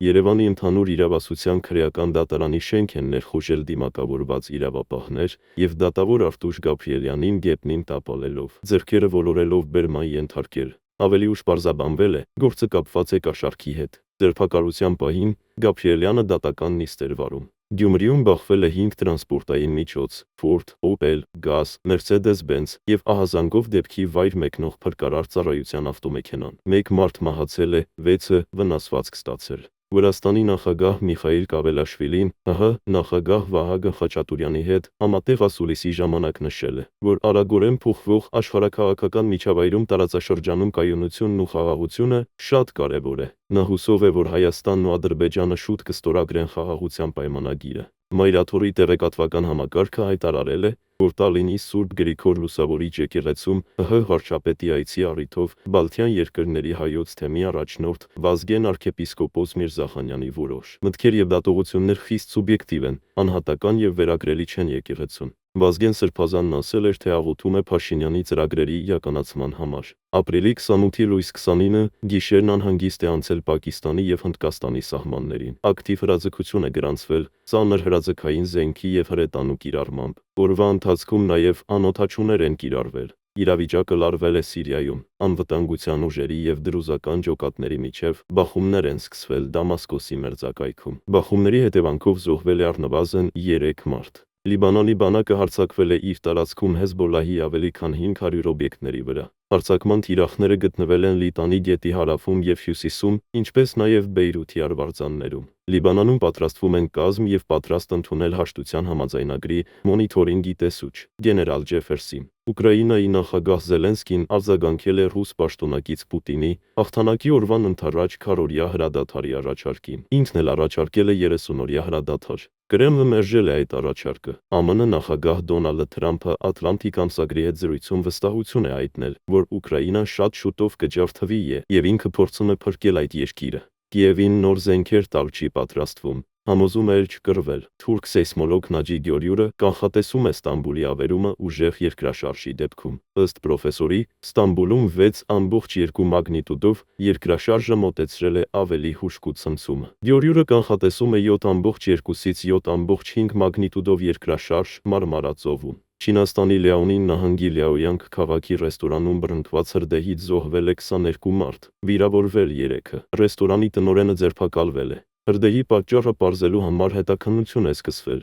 Երևանի ընդհանուր իրավասության քրեական դատարանի շենք են ներխուժել դիմակավորված իրավապահներ և դատավոր Արտուշ Գաբրիելյանին գետնին տապալելով, ձեռքերը ոլորելով բերման ենթարկել։ Ավելի ուշ պարզաբանվել է, գործը կապված է կաշառքի հետ։ Ձերբակալության պահին Գաբրիելյանը դատական նիստ էր վարում։ Գյումրիում բախվել է 5 տրանսպորտային միջոց՝ Ford, Opel, Gaz, Mercedes-Benz և ահազանգով դեպքի վայր մեկնող փրկարար ծառայության ավտոմեքենան։ Մեկ մարդ մահացել է, 6-ը վնասվածք ստացել։ Վրաստանի նախագահ Միխայիլ Կավելաշվիլին ՀՀ նախագահ Վահագն Խաչատուրյանի հետ համատեղ ասուլիսի ժամանակ նշել է, որ արագորեն փոխվող աշխարհաքաղաքական միջավայրում տարածաշրջանում կայունությունն ու խաղաղությունը շատ կարևոր է։ Նա հուսով է, որ Հայաստանն ու Ադրբեջանը շուտ կստորագրեն խաղաղության պայմանագիրը։ Մայրաթորի տեղեկատվական համակարգը հայտարարել է, որ Տալինի Սուրբ Գրիգոր Լուսավորիչ եկեղեցում ՀՀ վարչապետի այցի առիթով Բալթյան երկրների հայոց թեմի առաջնորդ Վազգեն arczepiskopos Միրզախանյանի որոշ մտքեր և դատողություններ խիստ սուբյեկտիվ են, անհատական և վերագրելի չեն եկեղեցուն։ Վազգեն Սրբազանն ասել էր, թե աղոթում է Փաշինյանի ծրագրերի իրականացման համար։ Ապրիլի 28-ի լույս 29 գիշերն անհանգիստ է անցել Պակիստանի և Հնդկաստանի սահմաններին։ Ակտիվ հրաձգություն է գրանցվել ծանր հրաձգային զենքի և հրետանու կիրառմամբ։ Օրվա ընթացքում նաև անօդաչուներ են կիրառվել։ Իրավիճակը լարվել է Սիրիայում։ Անվտանգության ուժերի և դրուզական ջոկատների միջև բախումներ են սկսվել Դամասկոսի մերձակայքում։ Բախումների հետևանքով զոհվել է առնվազն 3 մարդ։ Լիբանանի բանակը հարձակվել է իր տարածքում Հեզբոլլահի ավելի քան 500 օբյեկտների վրա։ Հարձակման թիրախները գտնվել են Լիտանի գետի հարավում և հյուսիսում, ինչպես նաև Բեյրութի արվարձաններում։ Լիբանանում պատրաստվում են կազմ և պատրաստ ընդունել հաշտության համաձայնագրի մոնիթորինգի տեսուչ գեներալ Ջեֆերսին։ Ուկրաինայի նախագահ Զելենսկին արձագանքել է ռուս պաշտոնակից Պուտինի հաղթանակի օրվան ընդառաջ քառօրյա հրադադարի առաջարկին։ Ինքն էլ առաջարկել է 30-օրյա հրադադար։ Կրեմլը մերժել է այդ առաջարկը։ ԱՄՆ նախագահ Դոնալդ Թրամփը Ատլանտիկ ամսագրի հետ զրույցում վստահություն է հայտնել, որ Ուկրաինան շատ շուտով կջարդվի և ինքը փորձում է փրկել այդ երկիրը։ Կիևին նոր զենքեր տալ չի պատրաստվում, համոզում է չկռվել։ Թուրք սեյսմոլոգ Նաջի Գյորյուրը կանխատեսում է Ստամբուլի ավերումը ուժեղ երկրաշարժի դեպքում։ Ըստ պրոֆեսորի, Ստամբուլում 6.2 մագնիտուդով երկրաշարժը մոտեցրել է ավելի հուժկու ցնցումը։ Գյորյուրը կանխատեսում է 7.2-ից 7.5 մագնիտուդով երկրաշարժ Մարմարա ծովում։ Չինաստանի Լիաոնին նահանգի Լիաոյանգ քաղաքի ռեստորանում բռնկված հրդեհից զոհվել է 22 մարդ, վիրավորվել 3-ը։ Ռեստորանի տնօրենը ձերբակալվել է։ Հրդեհի պատճառը պարզելու համար հետաքննություն է սկսվել։